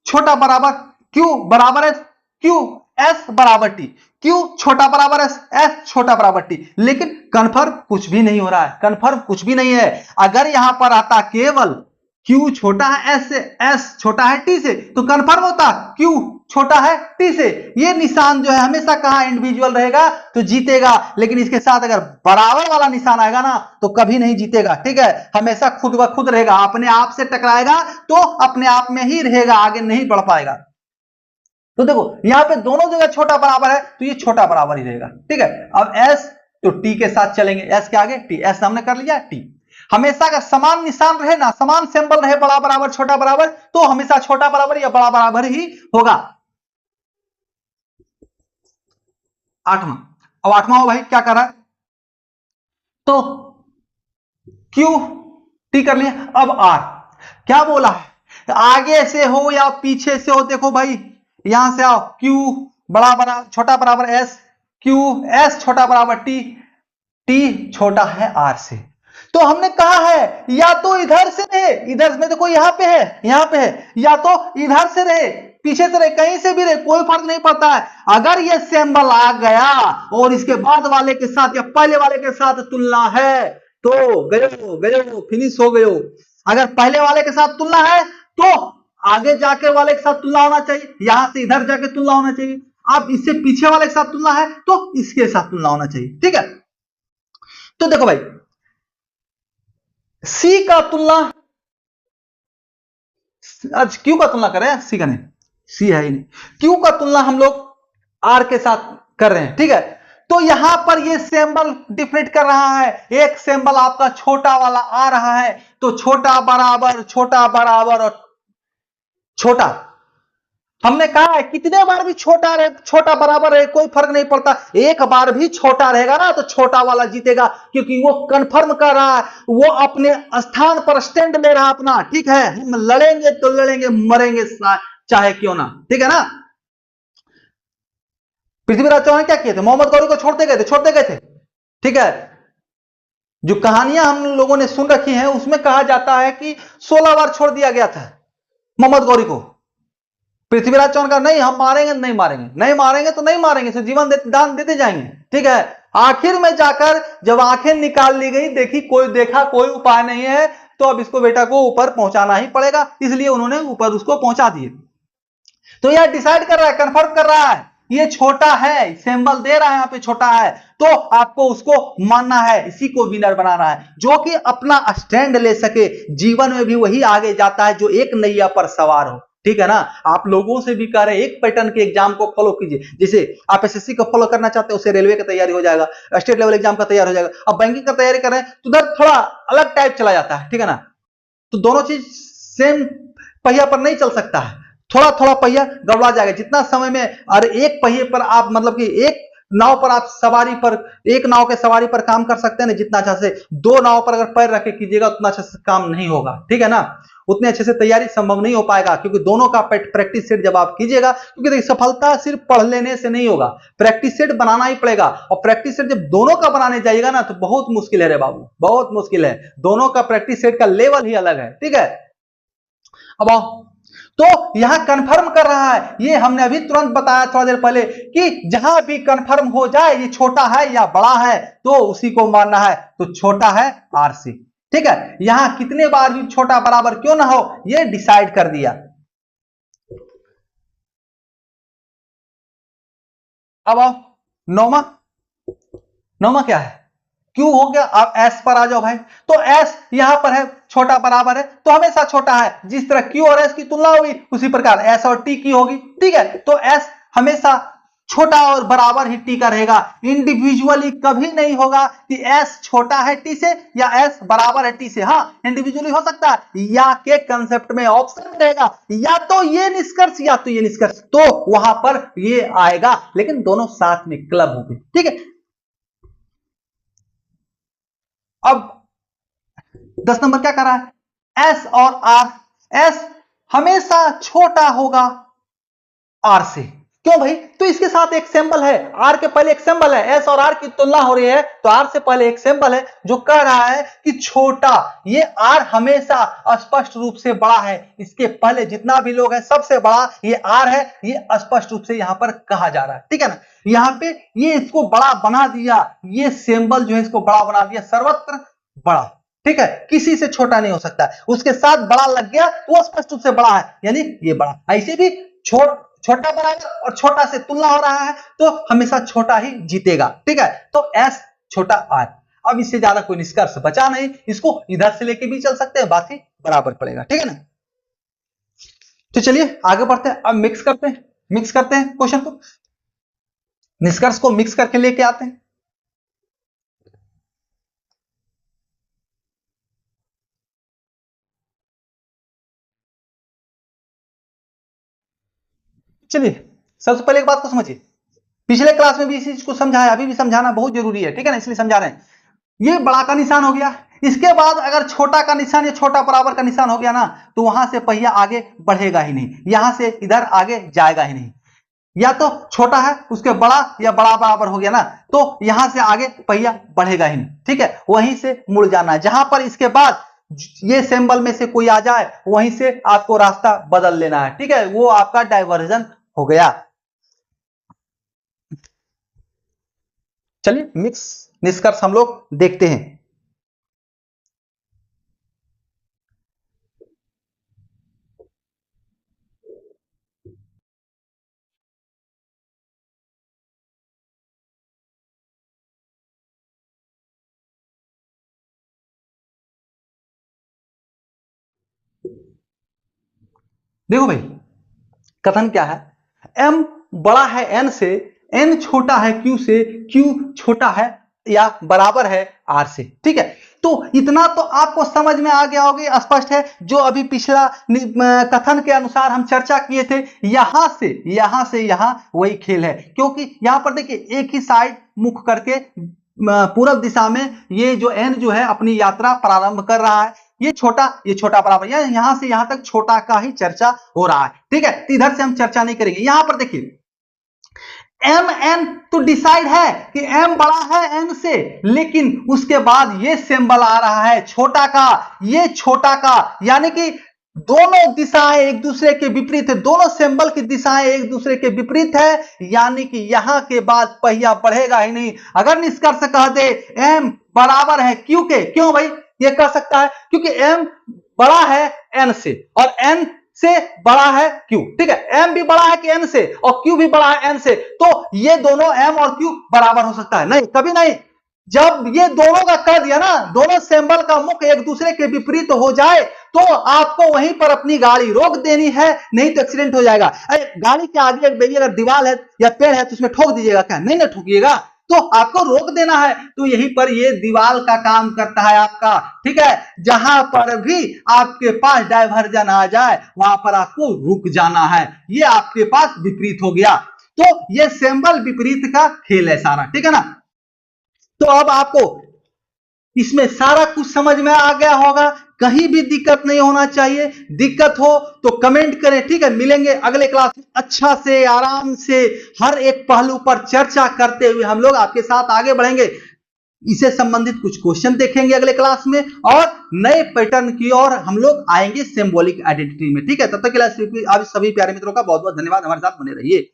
Speaker 1: छोटा बराबर, Q बराबर S, Q S बराबर T, Q छोटा बराबर S, S छोटा बराबर T, लेकिन कन्फर्म कुछ भी नहीं हो रहा है, कन्फर्म कुछ भी नहीं है। अगर यहां पर आता केवल Q छोटा है S से, S छोटा है T से, तो कन्फर्म होता Q छोटा है T से। ये निशान जो है हमेशा कहां इंडिविजुअल रहेगा तो जीतेगा, लेकिन इसके साथ अगर बराबर वाला निशान आएगा ना तो कभी नहीं जीतेगा, ठीक है। हमेशा खुद ब खुद रहेगा, अपने आप से टकराएगा तो अपने आप में ही रहेगा, आगे नहीं बढ़ पाएगा। तो देखो यहां पे दोनों जगह छोटा बराबर है तो ये छोटा बराबर ही रहेगा, ठीक है। अब S तो T के साथ चलेंगे, S के आगे T, S हमने कर लिया T। हमेशा अगर समान निशान रहे ना, समान सिंबल रहे, बड़ा बराबर छोटा बराबर, तो हमेशा छोटा बराबर या बड़ा बराबर ही होगा। आठवां, अब आठवां हो भाई क्या कर रहा है, तो Q T कर लिया। अब R क्या बोला है, आगे से हो या पीछे से हो, देखो भाई यहां से आओ, Q बड़ा बराबर छोटा बराबर S, Q S छोटा बराबर T, T छोटा है R से। तो हमने कहा है या तो इधर से रहे, इधर में देखो यहां पे है, यहां पे है, या तो इधर से रहे, पीछे से रहे, कहीं से भी रहे, कोई फर्क नहीं पड़ता है। अगर ये सिंबल आ गया और इसके बाद वाले के साथ या पहले वाले के साथ तुलना है तो गयो फिनिश हो गयो। अगर पहले वाले के साथ तुलना है तो आगे जाके वाले के साथ तुलना होना चाहिए, यहां से इधर जाके तुलना होना चाहिए। अब इससे पीछे वाले के साथ तुलना है तो इसके साथ तुलना होना चाहिए, ठीक है। तो देखो भाई C का तुलना, आज Q का तुलना कर रहे हैं, C का नहीं, C है ही नहीं, Q का तुलना हम लोग R के साथ कर रहे हैं, ठीक है। तो यहां पर ये सिंबल डिफरेंट कर रहा है, एक सिंबल आपका छोटा वाला आ रहा है, तो छोटा बराबर और छोटा, हमने कहा है कितने बार भी छोटा रहे, छोटा बराबर रहे, कोई फर्क नहीं पड़ता, एक बार भी छोटा रहेगा ना तो छोटा वाला जीतेगा, क्योंकि वो कंफर्म कर रहा है, वो अपने स्थान पर स्टैंड ले रहा अपना, ठीक है। हम लड़ेंगे तो लड़ेंगे, मरेंगे चाहे क्यों ना, ठीक है ना। पृथ्वीराज चौहान क्या किए थे, मोहम्मद गौरी को छोड़ते गए थे, ठीक है। जो कहानियां हम लोगों ने सुन रखी हैं उसमें कहा जाता है कि 16 बार छोड़ दिया गया था मोहम्मद गौरी को, पृथ्वीराज चौहान का नहीं हम मारेंगे नहीं मारेंगे, नहीं मारेंगे तो नहीं मारेंगे, तो जीवन दान देते जाएंगे। ठीक है, आखिर में जाकर जब आंखें निकाल ली गई, देखा कोई उपाय नहीं है, तो अब इसको बेटा को ऊपर पहुंचाना ही पड़ेगा, इसलिए उन्होंने ऊपर उसको पहुंचा दिए। तो यह डिसाइड कर रहा है, कंफर्म कर रहा है, ये छोटा है, सिंबल दे रहा है यहाँ पे छोटा है, तो आपको उसको मानना है, इसी को विनर बनाना है, जो कि अपना स्टैंड ले सके, जीवन में भी वही आगे जाता है जो एक नैया पर सवार हो। ठीक है ना, आप लोगों से भी कह रहे हैं एक पैटर्न के एग्जाम को फॉलो कीजिए, जैसे आप एसएससी को फॉलो करना चाहते हैं, उससे रेलवे का तैयारी हो जाएगा, स्टेट लेवल एग्जाम का तैयार हो जाएगा। अब बैंकिंग का तैयारी कर रहे हैं तो उधर थोड़ा अलग टाइप चला जाता है। ठीक है ना, तो दोनों चीज सेम पहिया पर नहीं चल सकता है, थोड़ा थोड़ा पहिया गड़बड़ा जाएगा। जितना समय में और एक पहिए पर आप मतलब कि एक नाव पर आप सवारी पर, एक नाव के सवारी पर काम कर सकते हैं ना, जितना अच्छा से दो नाव पर अगर पैर रख के कीजिएगा उतना अच्छा से काम नहीं होगा। ठीक है ना, उतने अच्छे से तैयारी संभव नहीं हो पाएगा, क्योंकि दोनों का प्रैक्टिस सेट जब आप कीजिएगा, क्योंकि देखिए सफलता सिर्फ पढ़ लेने से नहीं होगा, प्रैक्टिस सेट बनाना ही पड़ेगा। और प्रैक्टिस सेट जब दोनों का बनाने जाइएगा ना तो बहुत मुश्किल है रे बाबू, बहुत मुश्किल है, दोनों का प्रैक्टिस सेट का लेवल ही अलग है। ठीक है, अब आओ, तो यहां कंफर्म कर रहा है, ये हमने अभी तुरंत बताया थोड़ा देर पहले कि जहां भी कंफर्म हो जाए ये छोटा है या बड़ा है तो उसी को मानना है, तो छोटा है आर से। ठीक है, यहां कितने बार भी छोटा बराबर क्यों ना हो ये डिसाइड कर दिया। अब आओ, नौमा क्या है, क्यों हो गया। आप एस पर आ जाओ भाई, तो एस यहां पर है, छोटा बराबर है तो हमेशा छोटा है, जिस तरह क्यू और एस की तुलना होगी उसी प्रकार एस और टी की होगी। ठीक है, तो एस हमेशा छोटा और बराबर ही टी का रहेगा, इंडिविजुअली कभी नहीं होगा कि एस छोटा है टी से या एस बराबर है टी से। हाँ, इंडिविजुअली हो सकता है, या के कंसेप्ट में ऑप्शन रहेगा, या तो ये निष्कर्ष या तो ये निष्कर्ष, तो वहां पर ये आएगा, लेकिन दोनों साथ में क्लब होंगे। ठीक है, अब 10 नंबर क्या कर रहा है, एस और आर, एस हमेशा छोटा होगा आर से, क्यों भाई, तो इसके साथ एक सिंबल है, आर के पहले एक सिंबल है, एस और आर की तुलना हो रही है तो आर से पहले एक सिंबल है जो कह रहा है कि छोटा, ये आर हमेशा स्पष्ट रूप से बड़ा है, इसके पहले जितना भी लोग है सबसे बड़ा ये आर है, ये स्पष्ट रूप से यहां पर कहा जा रहा है। ठीक है ना, यहां पे ये इसको बड़ा बना दिया, ये सिंबल जो है इसको बड़ा बना दिया, सर्वत्र बड़ा। ठीक है, किसी से छोटा नहीं हो सकता, उसके साथ बड़ा लग गया तो स्पष्ट रूप से बड़ा है, यानी ये बड़ा। ऐसे भी छोटा बराबर और छोटा से तुलना हो रहा है तो हमेशा छोटा ही जीतेगा। ठीक है, तो एस छोटा आर। अब इससे ज्यादा कोई निष्कर्ष बचा नहीं, इसको इधर से लेके भी चल सकते हैं, बात ही बराबर पड़ेगा। ठीक है ना, तो चलिए आगे बढ़ते हैं, अब मिक्स करते हैं क्वेश्चन को, निष्कर्ष को मिक्स करके लेके आते हैं। चलिए सबसे पहले एक बात को समझिए, पिछले क्लास में भी इसी चीज को समझाया, अभी भी समझाना बहुत जरूरी है। ठीक है ना, इसलिए समझा रहे हैं। ये बड़ा का निशान हो गया, इसके बाद अगर छोटा का निशान या छोटा बराबर का निशान हो गया ना तो वहां से पहिया आगे बढ़ेगा ही नहीं, यहां से इधर आगे जाएगा ही नहीं, या तो छोटा है उसके बड़ा या बड़ा बराबर हो गया ना तो यहां से आगे पहिया बढ़ेगा ही नहीं। ठीक है, वहीं से मुड़ जाना है, जहां पर इसके बाद ये सिंबल में से कोई आ जाए वहीं से आपको रास्ता बदल लेना है। ठीक है, वो आपका डाइवर्जन हो गया। चलिए मिक्स निष्कर्ष हम लोग देखते हैं। देखो भाई, कथन क्या है, m बड़ा है n से, n छोटा है q से, q छोटा है या बराबर है r से। ठीक है, तो इतना तो आपको समझ में आ गया होगा, स्पष्ट है, जो अभी पिछला कथन के अनुसार हम चर्चा किए थे, यहां से यहां वही खेल है, क्योंकि यहां पर देखिए एक ही साइड मुख करके पूरब दिशा में ये जो n जो है अपनी यात्रा प्रारंभ कर रहा है, ये छोटा बराबर, यहां से यहां तक छोटा का ही चर्चा हो रहा है। ठीक है, तो इधर से हम चर्चा नहीं करेंगे। यहां पर देखिए एम एन तो डिसाइड है कि m बड़ा है n से, लेकिन उसके बाद ये सिंबल आ रहा है छोटा का, ये छोटा का, यानी कि दोनों दिशाएं एक दूसरे के विपरीत है, दोनों सिंबल की दिशाएं एक दूसरे के विपरीत है, यानी कि यहां के बाद पहिया बढ़ेगा ही नहीं। अगर निष्कर्ष कह दे m बराबर है q के, क्यों भाई ये कह सकता है? क्योंकि m बड़ा है n से और n से बड़ा है q, ठीक है, m भी बड़ा है कि n से और q भी बड़ा है n से, तो ये दोनों m और q बराबर हो सकता है? नहीं, कभी नहीं। जब ये दोनों का कर दिया ना, दोनों सिंबल का मुख एक दूसरे के विपरीत हो जाए तो आपको वहीं पर अपनी गाड़ी रोक देनी है, नहीं तो एक्सीडेंट हो जाएगा। अरे गाड़ी के आगे बेबी अगर दीवार है या पेड़ है तो उसमें ठोक दीजिएगा क्या? नहीं ना ठोकिएगा, तो आपको रोक देना है। तो यहीं पर ये दीवार का काम करता है आपका, ठीक है। जहां पर भी आपके पास डाइवर्जन आ जाए वहां पर आपको रुक जाना है, ये आपके पास विपरीत हो गया। तो ये सिंबल विपरीत का खेल है सारा, ठीक है ना। तो अब आपको इसमें सारा कुछ समझ में आ गया होगा, कहीं भी दिक्कत नहीं होना चाहिए। दिक्कत हो तो कमेंट करें, ठीक है। मिलेंगे अगले क्लास में अच्छा से आराम से हर एक पहलू पर चर्चा करते हुए हम लोग आपके साथ आगे बढ़ेंगे। इसे संबंधित कुछ क्वेश्चन देखेंगे अगले क्लास में और नए पैटर्न की ओर हम लोग आएंगे सिंबॉलिक आइडेंटिटी में, ठीक है। तब तक के लिए आप सभी प्यारे मित्रों का बहुत बहुत धन्यवाद, हमारे साथ बने रहिए।